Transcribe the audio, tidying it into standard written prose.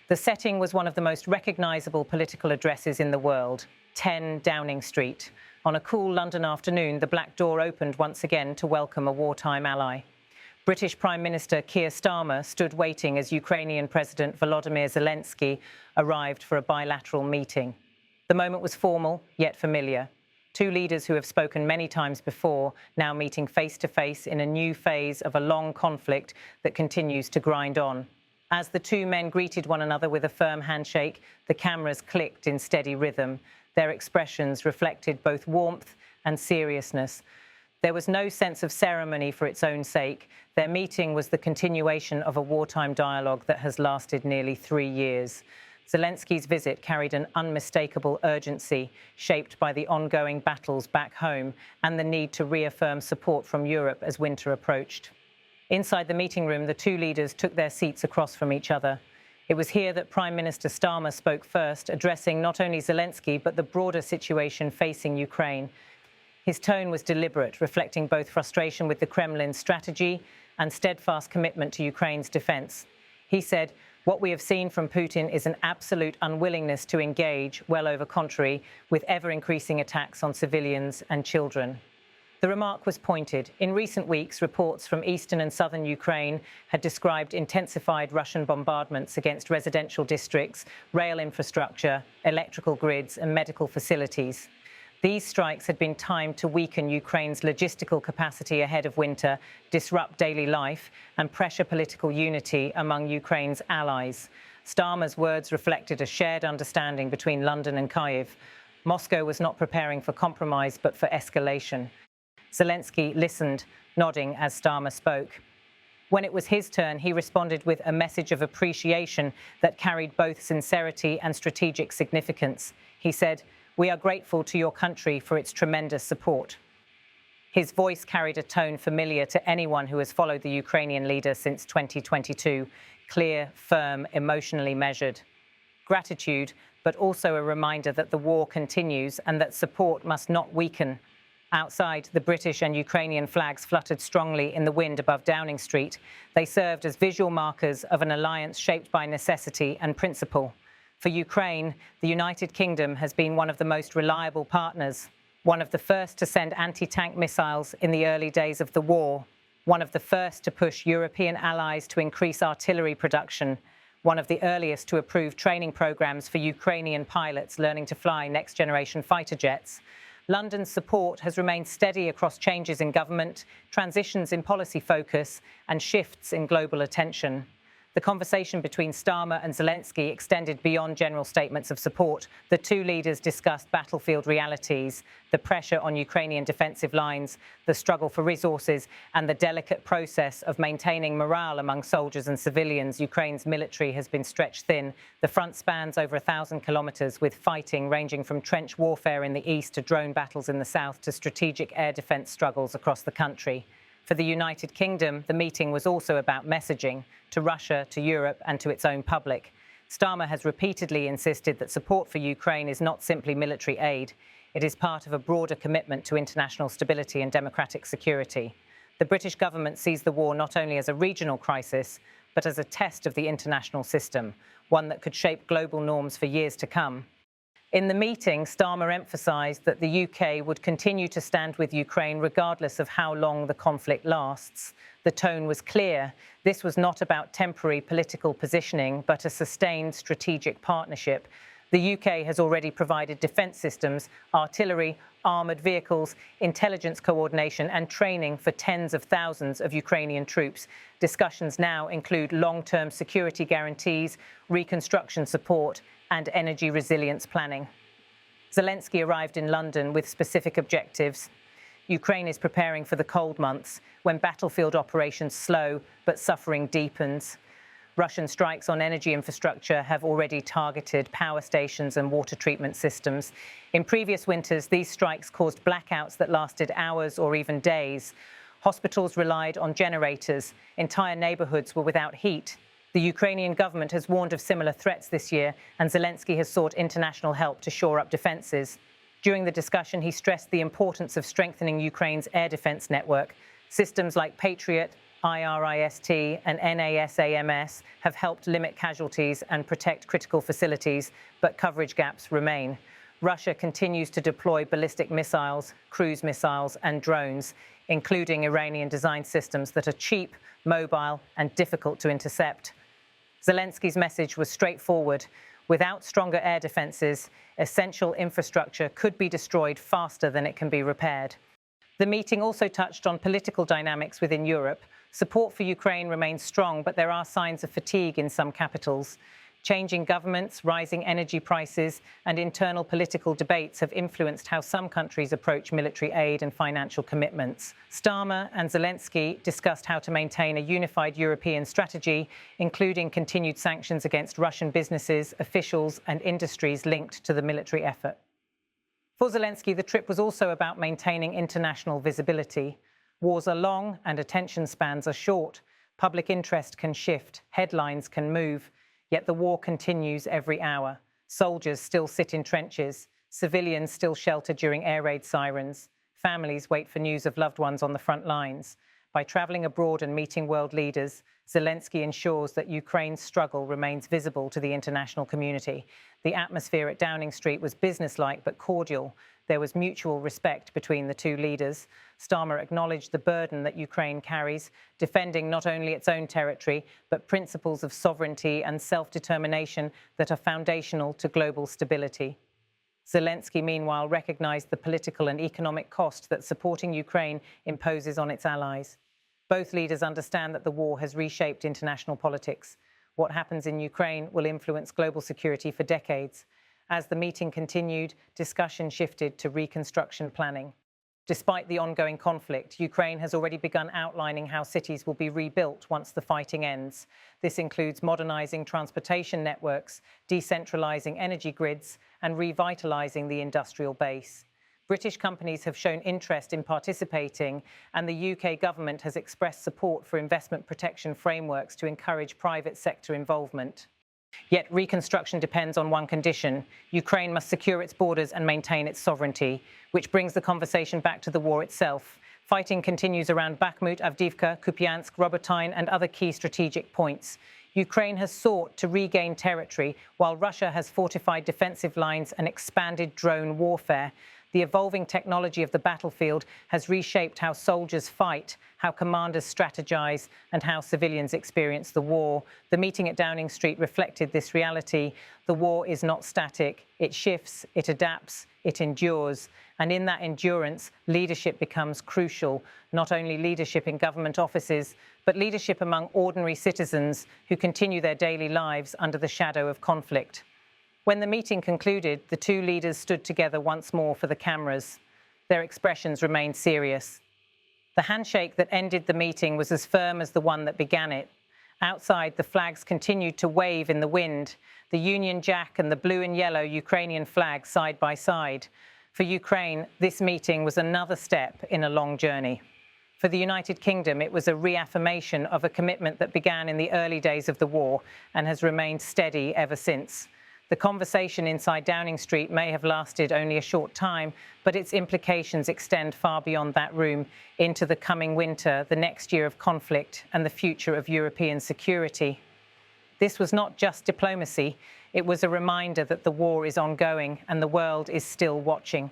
The setting was one of the most recognisable political addresses in the world, 10 Downing Street. On a cool London afternoon, the Black Door opened once again to welcome a wartime ally. British Prime Minister Keir Starmer stood waiting as Ukrainian President Volodymyr Zelensky arrived for a bilateral meeting. The moment was formal, yet familiar. Two leaders who have spoken many times before, now meeting face-to-face in a new phase of a long conflict that continues to grind on. As the two men greeted one another with a firm handshake, the cameras clicked in steady rhythm. Their expressions reflected both warmth and seriousness. There was no sense of ceremony for its own sake. Their meeting was the continuation of a wartime dialogue that has lasted nearly 3 years. Zelensky's visit carried an unmistakable urgency, shaped by the ongoing battles back home and the need to reaffirm support from Europe as winter approached. Inside the meeting room, the two leaders took their seats across from each other. It was here that Prime Minister Starmer spoke first, addressing not only Zelensky, but the broader situation facing Ukraine. His tone was deliberate, reflecting both frustration with the Kremlin's strategy and steadfast commitment to Ukraine's defence. He said, "What we have seen from Putin is an absolute unwillingness to engage, well over contrary, with ever-increasing attacks on civilians and children." The remark was pointed. In recent weeks, reports from eastern and southern Ukraine had described intensified Russian bombardments against residential districts, rail infrastructure, electrical grids and medical facilities. These strikes had been timed to weaken Ukraine's logistical capacity ahead of winter, disrupt daily life and pressure political unity among Ukraine's allies. Starmer's words reflected a shared understanding between London and Kyiv. Moscow was not preparing for compromise but for escalation. Zelensky listened, nodding as Starmer spoke. When it was his turn, he responded with a message of appreciation that carried both sincerity and strategic significance. He said, "We are grateful to your country for its tremendous support." His voice carried a tone familiar to anyone who has followed the Ukrainian leader since 2022, clear, firm, emotionally measured. Gratitude, but also a reminder that the war continues and that support must not weaken. Outside, the British and Ukrainian flags fluttered strongly in the wind above Downing Street. They served as visual markers of an alliance shaped by necessity and principle. For Ukraine, the United Kingdom has been one of the most reliable partners, one of the first to send anti-tank missiles in the early days of the war, one of the first to push European allies to increase artillery production, one of the earliest to approve training programs for Ukrainian pilots learning to fly next-generation fighter jets. London's support has remained steady across changes in government, transitions in policy focus, and shifts in global attention. The conversation between Starmer and Zelensky extended beyond general statements of support. The two leaders discussed battlefield realities, the pressure on Ukrainian defensive lines, the struggle for resources, and the delicate process of maintaining morale among soldiers and civilians. Ukraine's military has been stretched thin. The front spans over 1,000 kilometres, with fighting ranging from trench warfare in the east to drone battles in the south to strategic air defence struggles across the country. For the United Kingdom, the meeting was also about messaging to Russia, to Europe and to its own public. Starmer has repeatedly insisted that support for Ukraine is not simply military aid. It is part of a broader commitment to international stability and democratic security. The British government sees the war not only as a regional crisis, but as a test of the international system, one that could shape global norms for years to come. In the meeting, Starmer emphasised that the UK would continue to stand with Ukraine regardless of how long the conflict lasts. The tone was clear. This was not about temporary political positioning, but a sustained strategic partnership. The UK has already provided defence systems, artillery, armoured vehicles, intelligence coordination and training for tens of thousands of Ukrainian troops. Discussions now include long-term security guarantees, reconstruction support and energy resilience planning. Zelensky arrived in London with specific objectives. Ukraine is preparing for the cold months, when battlefield operations slow but suffering deepens. Russian strikes on energy infrastructure have already targeted power stations and water treatment systems. In previous winters, these strikes caused blackouts that lasted hours or even days. Hospitals relied on generators. Entire neighbourhoods were without heat. The Ukrainian government has warned of similar threats this year, and Zelensky has sought international help to shore up defences. During the discussion, he stressed the importance of strengthening Ukraine's air defence network. Systems like Patriot, IRIST and NASAMS have helped limit casualties and protect critical facilities, but coverage gaps remain. Russia continues to deploy ballistic missiles, cruise missiles and drones, including Iranian-designed systems that are cheap, mobile and difficult to intercept. Zelensky's message was straightforward. Without stronger air defences, essential infrastructure could be destroyed faster than it can be repaired. The meeting also touched on political dynamics within Europe. Support for Ukraine remains strong, but there are signs of fatigue in some capitals. Changing governments, rising energy prices, and internal political debates have influenced how some countries approach military aid and financial commitments. Starmer and Zelensky discussed how to maintain a unified European strategy, including continued sanctions against Russian businesses, officials, and industries linked to the military effort. For Zelensky, the trip was also about maintaining international visibility. Wars are long and attention spans are short. Public interest can shift, headlines can move. Yet the war continues every hour. Soldiers still sit in trenches. Civilians still shelter during air raid sirens. Families wait for news of loved ones on the front lines. By travelling abroad and meeting world leaders, Zelensky ensures that Ukraine's struggle remains visible to the international community. The atmosphere at Downing Street was businesslike but cordial. There was mutual respect between the two leaders. Starmer acknowledged the burden that Ukraine carries, defending not only its own territory, but principles of sovereignty and self-determination that are foundational to global stability. Zelensky, meanwhile, recognized the political and economic cost that supporting Ukraine imposes on its allies. Both leaders understand that the war has reshaped international politics. What happens in Ukraine will influence global security for decades. As the meeting continued, discussion shifted to reconstruction planning. Despite the ongoing conflict, Ukraine has already begun outlining how cities will be rebuilt once the fighting ends. This includes modernizing transportation networks, decentralizing energy grids, and revitalizing the industrial base. British companies have shown interest in participating, and the UK government has expressed support for investment protection frameworks to encourage private sector involvement. Yet reconstruction depends on one condition: Ukraine must secure its borders and maintain its sovereignty, which brings the conversation back to the war itself. Fighting continues around Bakhmut, Avdiivka, Kupiansk, Robotyne and other key strategic points. Ukraine has sought to regain territory, while Russia has fortified defensive lines and expanded drone warfare. The evolving technology of the battlefield has reshaped how soldiers fight, how commanders strategize, and how civilians experience the war. The meeting at Downing Street reflected this reality. The war is not static. It shifts, it adapts, it endures. And in that endurance, leadership becomes crucial. Not only leadership in government offices, but leadership among ordinary citizens who continue their daily lives under the shadow of conflict. When the meeting concluded, the two leaders stood together once more for the cameras. Their expressions remained serious. The handshake that ended the meeting was as firm as the one that began it. Outside, the flags continued to wave in the wind, the Union Jack and the blue and yellow Ukrainian flag side by side. For Ukraine, this meeting was another step in a long journey. For the United Kingdom, it was a reaffirmation of a commitment that began in the early days of the war and has remained steady ever since. The conversation inside Downing Street may have lasted only a short time, but its implications extend far beyond that room into the coming winter, the next year of conflict, and the future of European security. This was not just diplomacy. It was a reminder that the war is ongoing and the world is still watching.